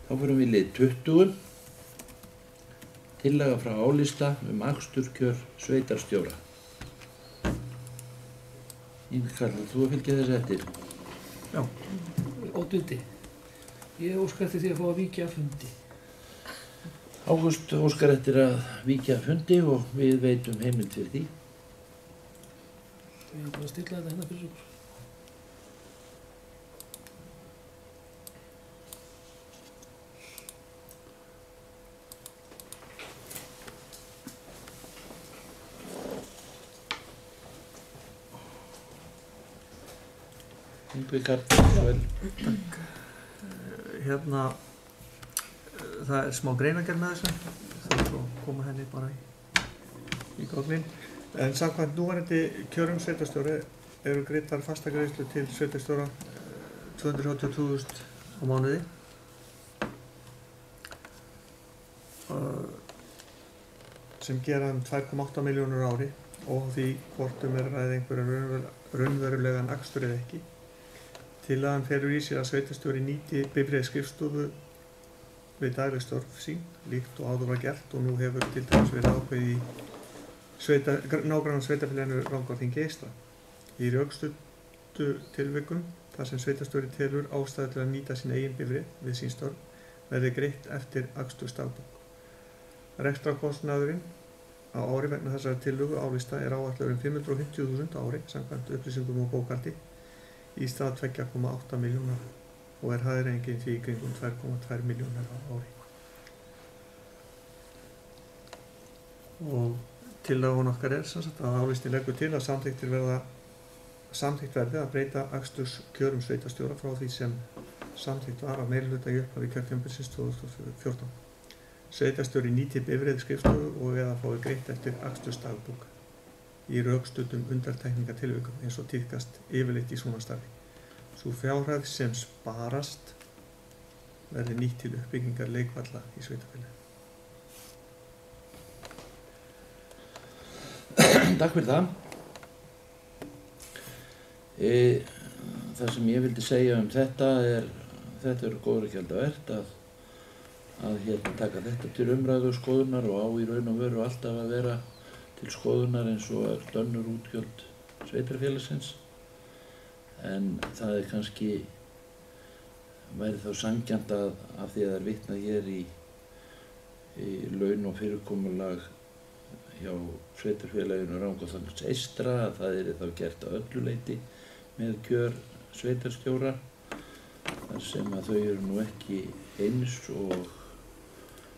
Þá förum við í lið 20. Tillaga frá álista aksturskjör sveitarstjóra. Ingi Karl, þú að fylgja þessu eftir? Já. Oddviti, ég óska eftir því að fá að víkja af fundi. Ágúst óskar eftir að víkja af fundi og við veitum heimild fyrir því. Við erum bara að stilla þetta hérna fyrir okkur. Ingi Karl, Takk. Hérna, það er smá greinargerð með þessu, það er svo að koma henni bara í gögnin. En samkvæmt núverandi kjörum sveitarstjóra eru greiddar fastagreiðslur til sveitarstjóra 232.000 á mánuði. Sem gera 2,8 milljónir á ári og því hvort er að ræða einhverja raunverulegan akstur eða ekki. Tillagan felur í sér að sveitarstjóri nýti bifreið skrifstofu við dagleg störf sín, líkt og áður var gert og nú hefur til dæmis verið ákveðið í nágranna sveitarfélaginu Rangárþingi eystra. Í rökstuddu tilvikum, þar sem sveitarstjóri telur ástæðu til að nýta sín eigin bifreið við sín störf, verði greitt eftir akstursdagbók. Rekstrarkostnaðurinn á ári vegna þessari tillögu álista er áætlaður 550.000 á ári samkvæmt upplýsingum og bókhaldi í stað 2,8 milljónar og er hagræðingin því í kringum 2,2 milljónar á ári. Og tillagan okkar er sem sagt að álistin leggur til að samþykkt verði að breyta aksturskjörum sveitarstjóra frá því sem samþykkt var af meirihluta í upphafi kjörtímabilsins 2014. Sveitarstjóri nýti bifreið skrifstofu og eða fái greitt eftir akstursdagbók í rökstuddum undantekningatilvikum eins og tíðkast yfirleitt í svona starfi. Sú fjárhæð sem sparast verði nýtt til uppbyggingar leikvalla í sveitarfélagi. Takk fyrir það. Það sem ég vildi segja þetta er góðra gjalda vert að taka þetta til umræðu og skoðunar og á í raun og veru alltaf að vera til skoðunar eins og önnur útgjöld sveitarfélagsins. En það er kannski, væri þá sanngjarnt af því að það er vitnað hér í laun og fyrirkomulag hjá sveitarfélaginu Rangárþingi eystra að það er þá gert að öllu leyti með kjör sveitarstjóra þar sem að þau eru nú ekki eins og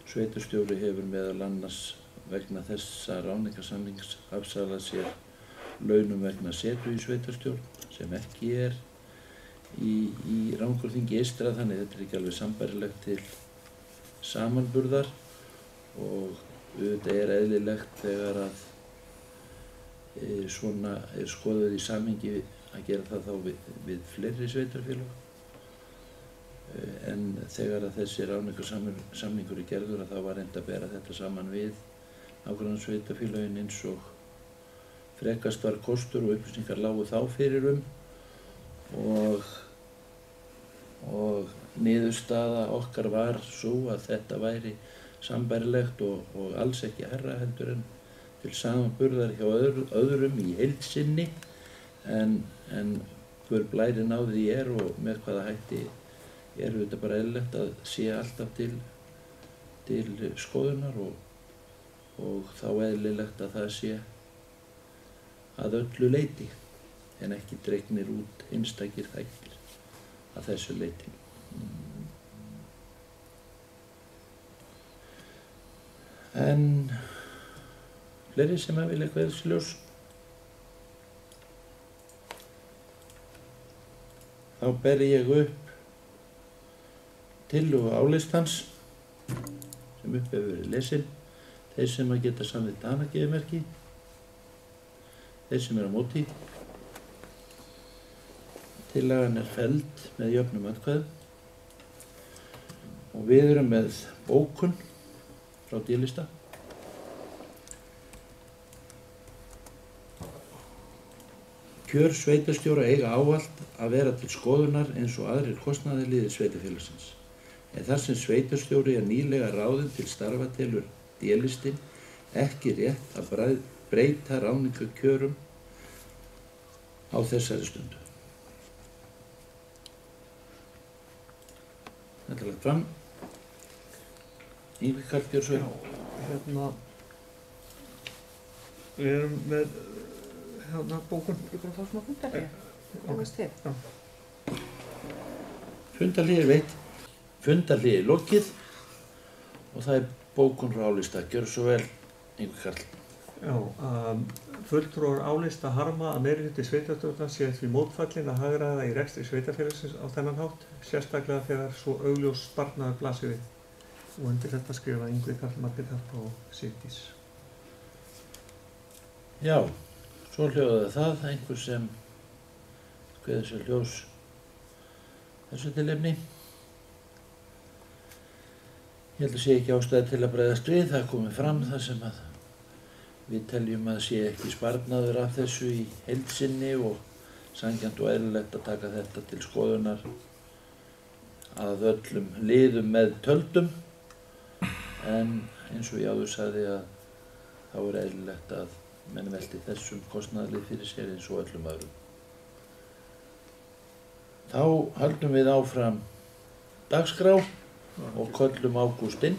sveitarstjóri hefur meðal annars vegna þessa ráðningarsamnings afsalað sér launum vegna setu í sveitarstjórn sem ekki er í Rangárþingi eystra, þannig þetta er ekki alveg sambærilegt til samanburðar og auðvitað er eðlilegt þegar að svona er skoðað í samhengi að gera það þá við fleiri sveitarfélög. En þegar að þessi ráðningarsamningur er gerður að þá var reynt að bera þetta saman við nágrannasveitarfélögin eins og frekast var kostur og upplýsingar lágu þá fyrir og niðurstaða okkar var sú að þetta væri sambærilegt og alls ekki hærra heldur en til samanburðar hjá öðrum í heild sinni en hver blærinn á því er og með hvaða hætti er þetta bara eðlilegt að sé alltaf til skoðunar og þá eðlilegt að það sé að öllu leyti en ekki dregnir út einstakir þættir að þessu leyti. En fleiri sem að vilja eitthvað þessi ljós? Þá ber ég upp tillögu álistans sem upp hefur verið lesin. Þeir sem að geta samþykkt hana gefið merki. Þeir sem eru á móti. Tillagan er felld með jöfnum atkvæðum og við erum með bókun frá D-lista. Kjör sveitarstjóra eiga ávallt að vera til skoðunar eins og aðrir kostnaðarliðir sveitarfélagsins. en þar sem sveitarstjóri er nýlega ráðinn til starfa telur D-listinn ekki rétt að breyta ráðningakjörum á þessari stundu. Þetta er lagt fram. Yngvi Karl, gjörðu svo vel. Við erum með bókun. Ég bara fá smá fundarhlé. Jókast þið. Fundarhlé er veitt. Fundarhlé er lokið og það er bókun frá álista. Gjörðu svo vel, Yngvi Karl. Fulltrúar álista harma að meirihluti sveitarstjórnar sé því mótfallin að hagræða í rekstri sveitarfélagsins á þennan hátt, sérstaklega þegar svo augljós sparnaður blasir við. Og undir þetta skrifa Yngvi Karl, Margrét Harpa og Sigdís. Já, svo hljóðaði það einhver sem kveður sér ljós þessu tilefni. Ég held að sé ekki ástæði til að bregðast við, það komið fram það sem að við teljum að sé ekki sparnaður af þessu í heild sinni og sanngjarnt og eðlilegt að taka þetta til skoðunar að öllum liðum með töldum, en eins og ég áður sagði að þá er eðlilegt að menn velti þessum kostnaðarlið fyrir sér eins og öllum öðrum. Þá höldum við áfram dagskrá og köllum Ágústinn.